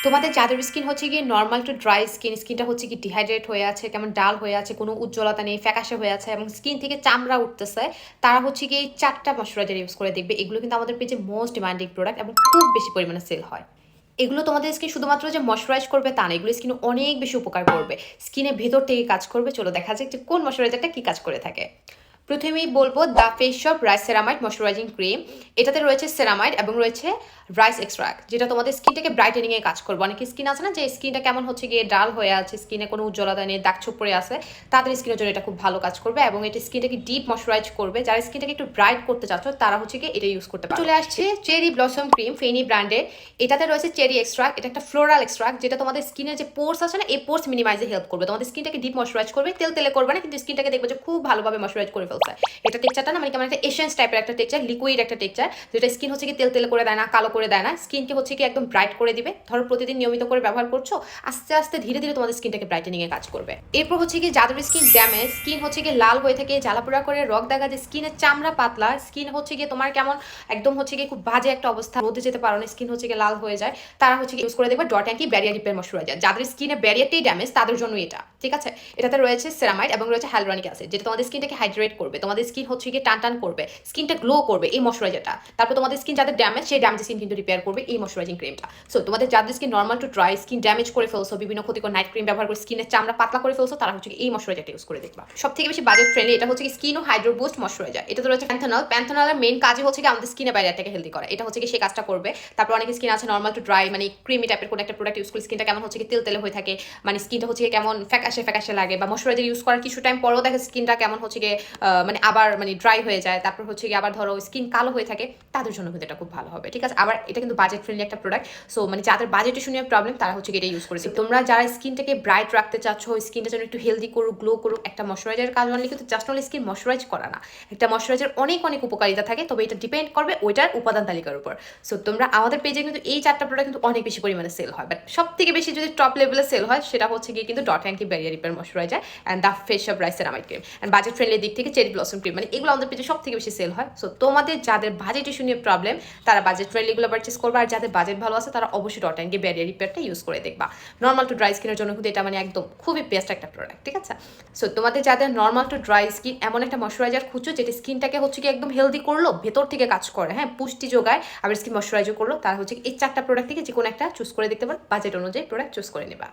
তোমাদের যাদের স্কিন হচ্ছে গিয়ে নর্মাল টু ড্রাই স্কিনটা হচ্ছে কি ডিহাইড্রেট হয়ে আছে, কেমন ডাল হয়ে আছে, কোনো উজ্জ্বলতা নেই, ফ্যাকাশে হয়ে আছে এবং স্কিন থেকে চামড়া উঠতেছে, তারা হচ্ছে গিয়ে এই 4টা ময়শ্চারাইজার ইউজ করে দেখবে। এগুলো কিন্তু আমাদের পেজে মোস্ট ডিমান্ডিং প্রোডাক্ট এবং খুব বেশি পরিমাণে সেল হয়। এগুলো তোমাদের স্কিন শুধুমাত্র যে ময়শ্চারাইজ করবে তা না, এগুলো স্কিনে অনেক বেশি উপকার করবে, স্কিনের ভেতর থেকে কাজ করবে। চলো দেখা যাক যে কোন ময়শ্চারাইজারটা কি কাজ করে থাকে। প্রথমেই বলবো the face shop rice ceramide moisturising cream. এটাতে রয়েছে সেরামাইড এবং রয়েছে রাইস এক্সট্রাক্ট, যেটা তোমাদের স্কিনটাকে ব্রাইটেনিং এ কাজ করবে। অনেকে স্কিন আছে না যে স্কিনটা কেমন হচ্ছে গিয়ে ডাল হয়ে আছে, স্কিনে কোনো উজ্জ্বলতা নেই, দাগ ছোপ পড়ে আছে, তাদের স্কিনের জন্য এটা খুব ভালো কাজ করবে এবং এটা স্কিনটাকে ডিপ ময়শ্চারাইজ করবে। যারা স্কিনটাকে একটু ব্রাইট করতে চাচ্ছ তারা হচ্ছে গিয়ে এটা ইউজ করতে পারে। চলে আসছে চেরি ব্লসম ক্রিম ফেনি ব্র্যান্ডের। এটাতে রয়েছে চেরি এক্সট্রাক্ট, এটা একটা ফ্লোরাল এক্সট্রাক্ট যেটা তোমাদের স্কিনের যে পোর্স আছে না, এই পোর্স মিনিমাইজে হেল্প করবে। তোমাদের স্কিনটাকে ডিপ ময়শ্চারাইজ করবে, তেল তেলে করবে না, কিন্তু স্কিনটাকে দেখবে যে খুব ভালোভাবে ময়শ্চারাইজ করে ফেলছে। এটা টেক্সচারটা না মানে কেমন একটা এসেন্স টাইপের একটা টেক্সচার, লিকুইড একটা টেক্সচার, যেটা স্কিন হচ্ছে কি তেল তেলে করে দেয় না, কালো করে দেয় না, স্কিনকে হচ্ছে কি একদম ব্রাইট করে দিবে। ধরো প্রতিদিন নিয়মিত করে ব্যবহার করছো, আস্তে আস্তে ধীরে ধীরে তোমাদের স্কিনটাকে ব্রাইটেনিং এ কাজ করবে। এরপর হচ্ছে কি যাদের স্কিন ড্যামেজ, স্কিন হচ্ছে কি লাল হয়ে থাকে, জ্বালাপোড়া করে রক দেখা যায়, স্কিনের চামড়া পাতলা, স্কিন হচ্ছে কি তোমার কেমন একদম হচ্ছে কি খুব বাজে একটা অবস্থা, রোদে যেতে পারো না, স্কিন হচ্ছে কি লাল হয়ে যায়, তারা হচ্ছে কি ইউজ করে দেখবে dot anti barrier repair moisturiser. যাদের স্কিনের ব্যারিয়ারটাই ড্যামেজ তাদের জন্য এটা ঠিক আছে। এটাতে রয়েছে সেরামাইড এবং রয়েছে হাইলুরনিক অ্যাসিড, যেটা তোমাদের স্কিনটাকে হাইড্রেট করবে, তোমাদের স্কিন হচ্ছে কি টান টান করবে, স্কিনটা গ্লো করবে এই ময়শ্চারাইজারটা। তারপর তোমাদের স্কিন যাদের ড্যামেজ, সেই ড্যামেজ স্কিন কিন্তু রিপেয়ার করবে এই ময়শ্চারাইজিং ক্রিমটা। সো তোমাদের যাদের skin normal to dry, skin damage করে ফেলছো, বিভিন্ন ক্ষতিকর নাইট ক্রিম ব্যবহার করে স্কিনের চামড়া পাতলা করে ফেলছো, তারা হচ্ছে এই ময়শ্চারাইজারটা ইউজ করে দেখবা। সব থেকে বেশি বাজেট ফ্রেন্ডলি এটা হচ্ছে স্কিন ও হাইড্রো বুস্ট ময়শ্চারাইজার। এটা তো রয়েছে প্যান্থনল। প্যান্থনলের মেইন কাজই হচ্ছে আমাদের স্কিনের ব্যারিয়ারটাকে হেলদি করা, এটা হচ্ছে সেই কাজটা করবে। তারপর অনেক স্কিন আছে নর্মাল টু ড্রাই, মানে ক্রিমি টাইপের কোনো একটা প্রোডাক্ট ইউজ করে স্কিনটা কেমন হচ্ছে তেল তেলে হয়ে থাকে, মানে স্কিনটা হচ্ছে কেমন ফ্যাকাশে ফ্যাকাশে লাগে, বা ময়শ্চারাইজার ইউজ করার কিছু টাইম পরেও দেখে স্কিনটা কেমন হচ্ছে মানে আবার মানে ড্রাই হয়ে যায়, তারপর হচ্ছে আবার ধরো স্কিন কালো হয়ে থাকে, তাদের জন্য কিন্তু এটা খুব ভালো হবে ঠিক আছে। আবার এটা কিন্তু বাজেট ফ্রেন্ডলি একটা প্রোডাক্ট। সো মানে যাদের বাজেট ইস্যু নিয়ে প্রবলেম তারা হচ্ছে এটা ইউজ করেছে। তোমরা যারা স্কিনটাকে ব্রাইট রাখতে চাচ্ছ, স্কিনটা যেন একটু হেলদি করুক, গ্লো করুক, একটা ময়শ্চারাইজার কাজ অনলি কিন্তু জাস্ট অনলি স্কিন ময়শ্চারাইজ করা না, একটা ময়শ্চারাইজার অনেক অনেক উপকারিতা থাকে, তবে এটা ডিপেন্ড করবে ওইটার উপাদান তালিকার উপর। সো তোমরা আমাদের পেজে কিন্তু এই 4টা প্রোডাক্ট কিন্তু অনেক বেশি পরিমাণে সেল হয়, বাট সব থেকে বেশি যদি টপ লেভেলে সেল হয় সেটা হচ্ছে গিয়ে কিন্তু dot and barrier repair moisturiser and the face of rice ceramide cream and budget friendly দিক থেকে চেরি ব্লসম ক্রিম, মানে এগুলো আমাদের পেজে সব থেকে বেশি সেল হয়। সো তোমাদের যাদের বাজেট ইস্যু নিয়ে প্রবলেম তারা বাজেট ফ্রেন্ডলিগুলো পারচেস করবে, আর যাদের বাজেট ভালো আছে তারা অবশ্যই ডট অ্যান্ড ব্যারিয়ার রিপেয়ারটা ইউজ করে দেখবা। নর্মাল টু ড্রাই স্কিনের জন্য কিন্তু এটা মানে একদম খুবই বেস্ট একটা প্রোডাক্ট ঠিক আছে। সো তোমাদের যাদের নর্মাল টু ড্রাই স্কিন, এমন একটা ময়শ্চারাইজার খুঁজছো যেটা স্কিনটাকে হচ্ছে কি একদম হেলদি করলো, ভেতর থেকে কাজ করে, হ্যাঁ পুষ্টি যোগায়, আবার স্কিন ময়শ্চারাইজার করলো, তারা হচ্ছে এই 4টা প্রোডাক্ট থেকে যে কোনো একটা চুজ করে দেখতে পারো, বাজেট অনুযায়ী প্রোডাক্ট চুজ করে নেবা।